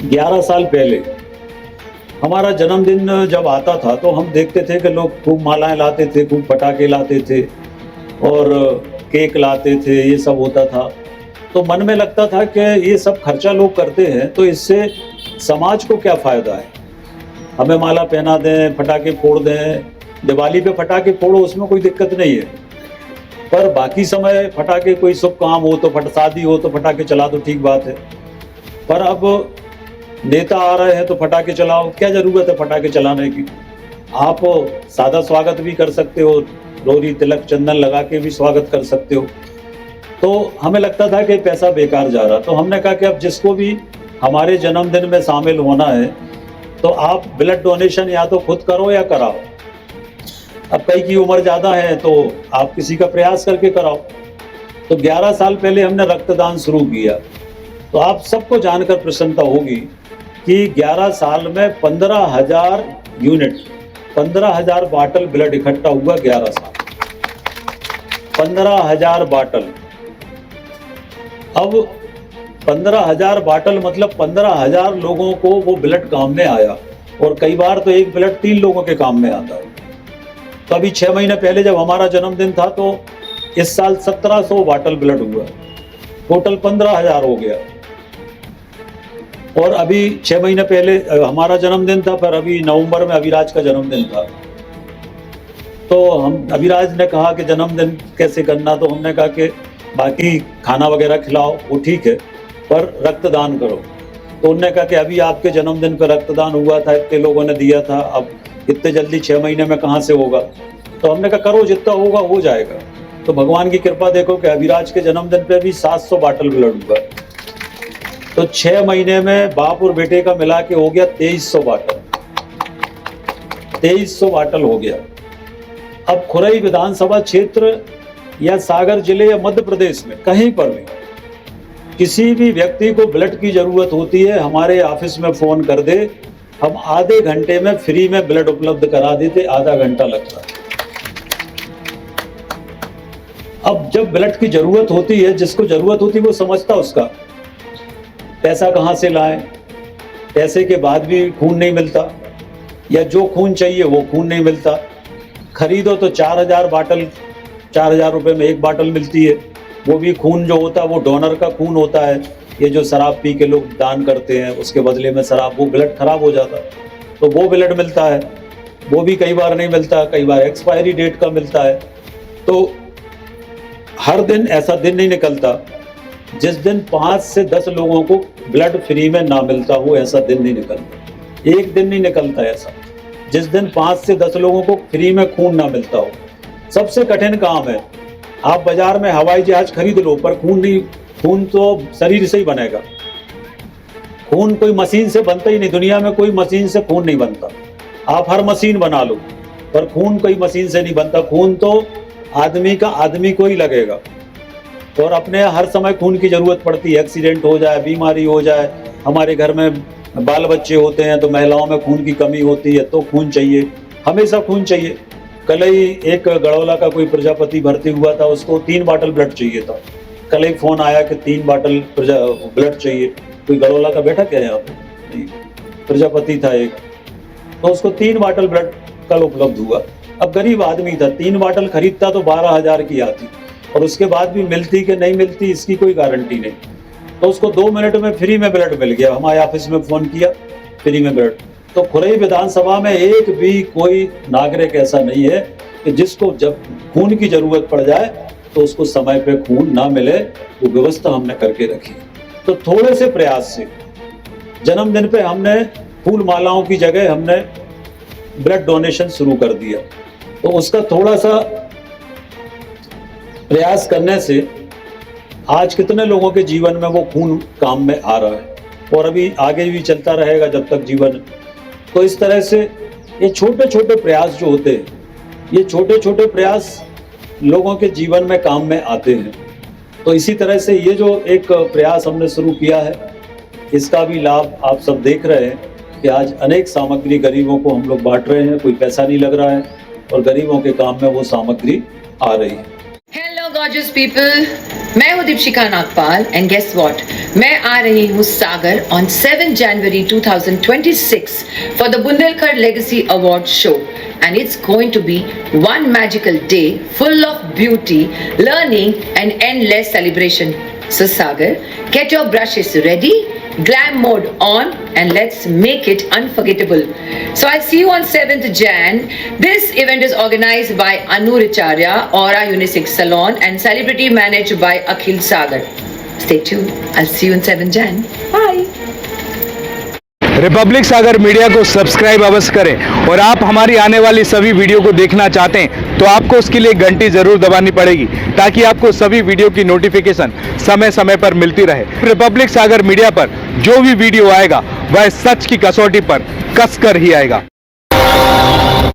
11 साल पहले हमारा जन्मदिन जब आता था तो हम देखते थे कि लोग खूब मालाएं लाते थे, खूब पटाखे लाते थे और केक लाते थे, ये सब होता था। तो मन में लगता था कि ये सब खर्चा लोग करते हैं तो इससे समाज को क्या फ़ायदा है? हमें माला पहना दें, पटाखे फोड़ दें, दिवाली पे पटाखे फोड़ो उसमें कोई दिक्कत नहीं है। पर बाकी समय पटाखे कोई शुभ काम हो तो शादी हो तो पटाखे चला दो, ठीक बात है। पर अब नेता आ रहे हैं तो पटाखे चलाओ, क्या ज़रूरत है पटाखे चलाने की? आप सादा स्वागत भी कर सकते हो, रोरी तिलक चंदन लगा के भी स्वागत कर सकते हो। तो हमें लगता था कि पैसा बेकार जा रहा, तो हमने कहा कि अब जिसको भी हमारे जन्मदिन में शामिल होना है तो आप ब्लड डोनेशन या तो खुद करो या कराओ। अब कई की उम्र ज़्यादा है तो आप किसी का प्रयास करके कराओ। तो 11 साल पहले हमने रक्तदान शुरू किया। तो आप सबको जानकर प्रसन्नता होगी कि 11 साल में 15,000 यूनिट, 15,000 बाटल ब्लड इकट्ठा हुआ 11 साल, 15,000 बाटल। अब 15,000 बाटल मतलब 15,000 लोगों को वो ब्लड काम में आया और कई बार तो एक ब्लड 3 लोगों के काम में आता है। तो अभी 6 महीने पहले जब हमारा जन्मदिन था तो इस साल 1700 बाटल ब्लड हुआ, टोटल 15,000 हो गया। और अभी 6 महीने पहले हमारा जन्मदिन था, पर अभी नवंबर में अभिराज का जन्मदिन था। तो हम अभिराज ने कहा कि जन्मदिन कैसे करना, तो हमने कहा कि बाकी खाना वगैरह खिलाओ वो ठीक है, पर रक्तदान करो। तो उन्होंने कहा कि अभी आपके जन्मदिन पर रक्तदान हुआ था, इतने लोगों ने दिया था, अब इतने जल्दी 6 महीने में कहाँ से होगा? तो हमने कहा करो, जितना होगा हो जाएगा। तो भगवान की कृपा देखो कि अभिराज के जन्मदिन पे भी 700 बाटल ब्लड हुआ। तो 6 महीने में बाप और बेटे का मिला के हो गया 2300 बाटल, 2300 बाटल हो गया। अब खुरई विधानसभा क्षेत्र या सागर जिले या मध्य प्रदेश में कहीं पर भी किसी भी व्यक्ति को ब्लड की जरूरत होती है, हमारे ऑफिस में फोन कर दे, हम आधे घंटे में फ्री में ब्लड उपलब्ध करा देते, आधा घंटा लगता है। अब जब ब्लड की जरूरत होती है, जिसको जरूरत होती है वो समझता उसका। पैसा कहाँ से लाएं? पैसे के बाद भी खून नहीं मिलता, या जो खून चाहिए वो खून नहीं मिलता। खरीदो तो 4,000 बाटल, 4,000 रुपये में एक बाटल मिलती है। वो भी खून जो होता है वो डोनर का खून होता है। ये जो शराब पी के लोग दान करते हैं उसके बदले में शराब, वो ब्लड खराब हो जाता है तो वो ब्लड मिलता है। वो भी कई बार नहीं मिलता, कई बार एक्सपायरी डेट का मिलता है। तो हर दिन ऐसा दिन नहीं निकलता जिस दिन 5 से 10 लोगों को ब्लड फ्री में ना मिलता हो, ऐसा दिन नहीं निकलता। एक दिन नहीं निकलता ऐसा जिस दिन 5 से 10 लोगों को फ्री में खून ना मिलता हो। सबसे कठिन काम है। आप बाजार में हवाई जहाज खरीद लो पर खून नहीं, खून तो शरीर से ही बनेगा। खून कोई मशीन से बनता ही नहीं, दुनिया में कोई मशीन से खून नहीं बनता। आप हर मशीन बना लो पर खून कोई मशीन से नहीं बनता। खून तो आदमी का आदमी को ही लगेगा। और अपने हर समय खून की जरूरत पड़ती है, एक्सीडेंट हो जाए, बीमारी हो जाए, हमारे घर में बाल बच्चे होते हैं तो महिलाओं में खून की कमी होती है तो खून चाहिए, हमेशा खून चाहिए। कल ही एक गड़ौला का कोई प्रजापति भर्ती हुआ था, उसको 3 बाटल ब्लड चाहिए था। कल एक फोन आया कि 3 बाटल ब्लड चाहिए। कोई गड़ौला का बैठा क्या यहाँ पे? नहीं, प्रजापति था एक, तो उसको 3 बाटल ब्लड कल उपलब्ध हुआ। अब गरीब आदमी था, 3 बाटल खरीदता तो 12,000 की आती और उसके बाद भी मिलती कि नहीं मिलती इसकी कोई गारंटी नहीं। तो उसको 2 मिनट में फ्री में ब्लड मिल गया। हमारे ऑफिस में फोन किया, फ्री में ब्लड। तो खुरई विधानसभा में एक भी कोई नागरिक ऐसा नहीं है कि जिसको जब खून की जरूरत पड़ जाए तो उसको समय पे खून ना मिले, वो व्यवस्था हमने करके रखी। तो थोड़े से प्रयास से जन्मदिन पे हमने फूल मालाओं की जगह हमने ब्लड डोनेशन शुरू कर दिया। तो उसका थोड़ा सा प्रयास करने से आज कितने लोगों के जीवन में वो खून काम में आ रहा है और अभी आगे भी चलता रहेगा जब तक जीवन। तो इस तरह से ये छोटे छोटे प्रयास जो होते हैं, ये छोटे छोटे प्रयास लोगों के जीवन में काम में आते हैं। तो इसी तरह से ये जो एक प्रयास हमने शुरू किया है, इसका भी लाभ आप सब देख रहे हैं कि आज अनेक सामग्री गरीबों को हम लोग बांट रहे हैं। कोई पैसा नहीं लग रहा है और गरीबों के काम में वो सामग्री आ रही है। Hello gorgeous people, मैं हूं Deepshikha Nagpal and guess what, मैं आ रही हूं Sagar on 7 January 2026 for the Bundelkhand legacy award show and it's going to be one magical day full of beauty, learning and endless celebration. So Sagar, get your brushes ready, glam mode on and let's make it unforgettable. So I'll see you on 7th Jan. This event is organized by Anu Richarya, Aura Unisex Salon and celebrity managed by Akhil Sagar. Stay tuned. I'll see you on 7th Jan. Bye. Republic Sagar media को subscribe अवश्य करें और आप हमारी आने वाली सभी video को देखना चाहते हैं तो आपको उसके लिए घंटी जरूर दबानी पड़ेगी ताकि आपको सभी वीडियो की नोटिफिकेशन समय समय पर मिलती रहे। रिपब्लिक सागर मीडिया पर जो भी वीडियो आएगा वह सच की कसौटी पर कसकर ही आएगा।